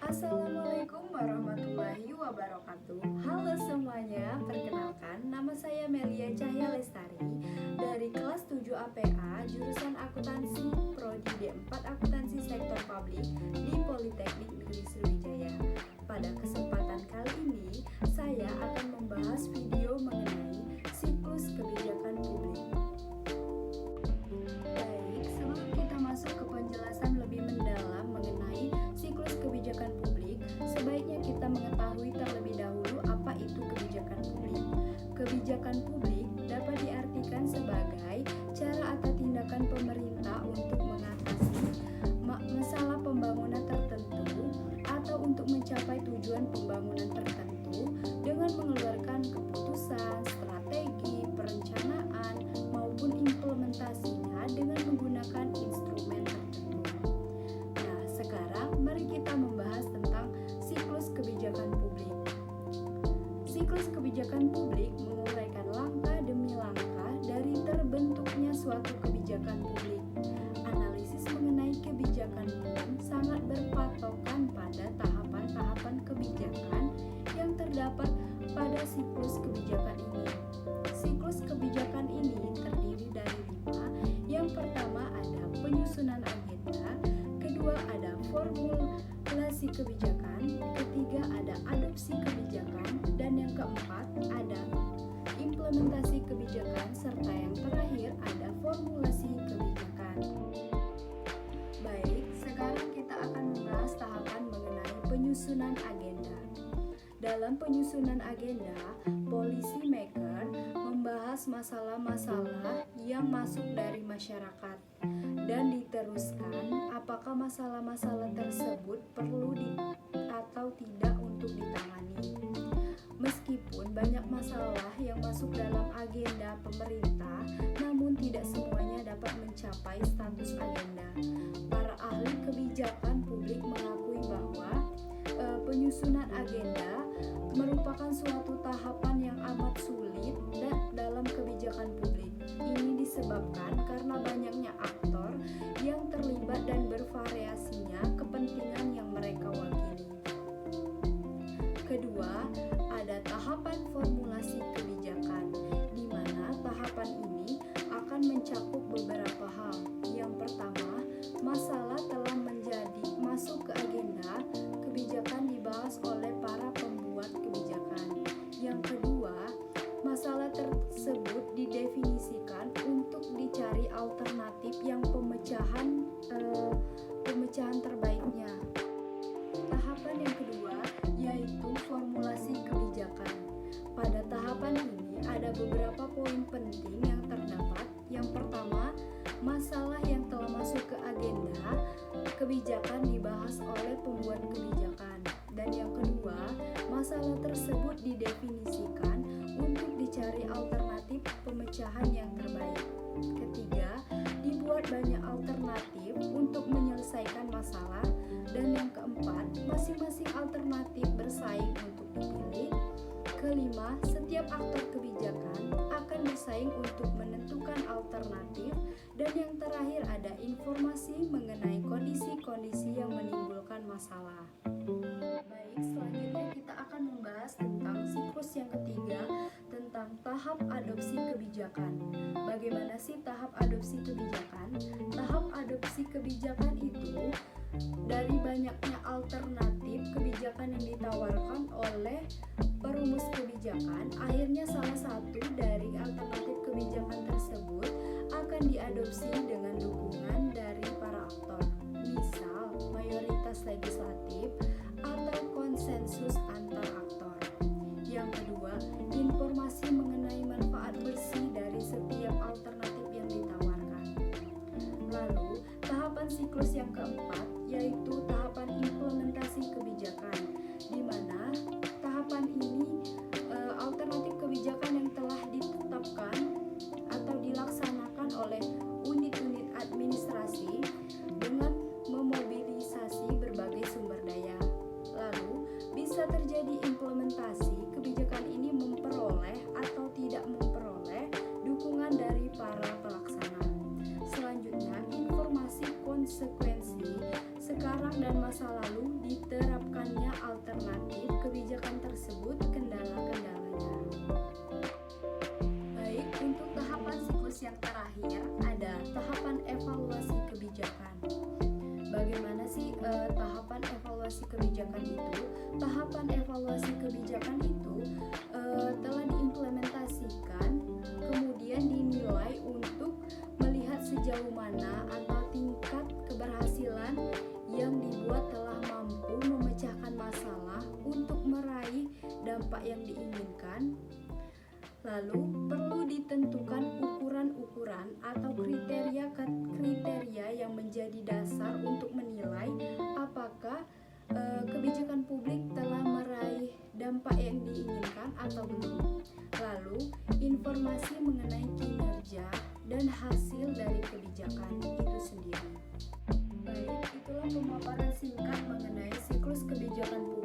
Assalamualaikum warahmatullahi wabarakatuh. Halo semuanya, perkenalkan nama saya Melia Cahya Lestari dari kelas 7 APA jurusan akuntansi prodi D4 Akuntansi Sektor Publik di Politeknik Negeri Sriwijaya. Pada kesempatan kali ini, saya akan membahas video mengenai siklus kebijakan publik. Baik, sebelum kita masuk ke penjelasan lebih mendalam mengenai siklus kebijakan publik, sebaiknya kita mengetahui terlebih dahulu apa itu kebijakan publik. Kebijakan publik dapat diartikan sebagai cara atau tindakan pemerintah untuk mengatasi masalah pembangunan tertentu atau untuk mencapai tujuan pembangunan tertentu dengan mengeluarkan keputusan, strategi, perencanaan, maupun implementasinya dengan menggunakan instrumen tertentu. Nah, sekarang mari kita membahas tentang siklus kebijakan publik. Siklus kebijakan publik menguraikan langkah demi langkah dari terbentuknya suatu kebijakan publik. Analisis mengenai kebijakan pun sangat berpatokan pada tahapan-tahapan kebijakan yang terdapat pada siklus kebijakan ini. Siklus kebijakan ini terdiri dari 5. Yang pertama ada penyusunan agenda, kedua ada formulasi kebijakan, ketiga ada adopsi kebijakan, dan yang keempat ada implementasi kebijakan, serta yang terakhir ada formulasi kebijakan. Baik, sekarang kita akan membahas tahapan mengenai penyusunan agenda. Dalam penyusunan agenda, policy maker membahas masalah-masalah yang masuk dari masyarakat dan diteruskan apakah masalah-masalah tersebut perlu atau tidak untuk ditangani. Meskipun banyak masalah yang masuk dalam agenda pemerintah, namun tidak semuanya dapat mencapai status agenda. Para ahli kebijakan publik mengakui bahwa penyusunan agenda merupakan suatu tahapan yang amat sulit dalam kebijakan publik. Ini disebabkan karena banyaknya aktor yang terlibat dan bervariasinya kepentingan yang mereka wakili. Kedua, ada tahapan formulasi kebijakan, di mana tahapan ini akan mencakup beberapa hal. Yang pertama, masalah telah masuk ke agenda, kebijakan dibahas oleh para pembuat kebijakan. Yang kedua, masalah tersebut didefinisikan untuk dicari alternatif yang pemecahan terbaiknya. Tahapan yang kedua yaitu formulasi kebijakan. Pada tahapan ini ada beberapa poin penting yang terdapat. Yang pertama, masalah yang telah masuk ke agenda kebijakan dibahas oleh pembuat kebijakan. Dan yang kedua, masalah tersebut didefinisikan untuk dicari alternatif pemecahan yang terbaik. Ketiga, dibuat banyak alternatif untuk menyelesaikan masalah. Dan yang keempat, masing-masing alternatif bersaing untuk dipilih. Kelima, setiap aktor kebijakan akan bersaing untuk menentukan alternatif. Dan yang terakhir ada informasi mengenai kondisi-kondisi yang menimbulkan masalah. Baik, selanjutnya kita akan membahas tentang siklus yang ketiga, tentang tahap adopsi kebijakan. Bagaimana sih tahap adopsi kebijakan? Tahap adopsi kebijakan itu dari banyaknya alternatif kebijakan yang ditawarkan oleh perumus kebijakan, akhirnya salah satu dari alternatif kebijakan tersebut akan diadopsi dengan dukungan dari para aktor, misal mayoritas legislatif atau konsensus antar aktor. Yang kedua, informasi mengenai manfaat bersih dari setiap alternatif yang ditawarkan. Lalu, tahapan siklus yang keempat yaitu tahapan implementasi kebijakan, di mana tahapan ini alternatif kebijakan yang telah ditetapkan atau dilaksanakan oleh unit-unit administrasi dengan memobilisasi berbagai sumber daya. Lalu, bisa terjadi implementasi kebijakan ini memperoleh atau tidak memperoleh dukungan dari para pelaksana. Selanjutnya, informasi konsekuensi. Sekarang sekarang dan masa lalu diterapkannya alternatif kebijakan tersebut, kendala-kendalanya. Baik, untuk tahapan siklus yang terakhir ada tahapan evaluasi kebijakan. Bagaimana sih tahapan evaluasi kebijakan itu? Tahapan evaluasi kebijakan itu telah diimplementasikan, kemudian dinilai untuk melihat sejauh mana atau tingkat keberhasilan yang dibuat telah mampu memecahkan masalah untuk meraih dampak yang diinginkan. Lalu perlu ditentukan ukuran-ukuran atau kriteria-kriteria yang menjadi dasar untuk menilai apakah kebijakan publik telah meraih dampak yang diinginkan atau belum. Lalu informasi mengenai kinerja dan hasil dari kebijakan itu sendiri. Baik, itulah pemaparan singkat mengenai siklus kebijakan publik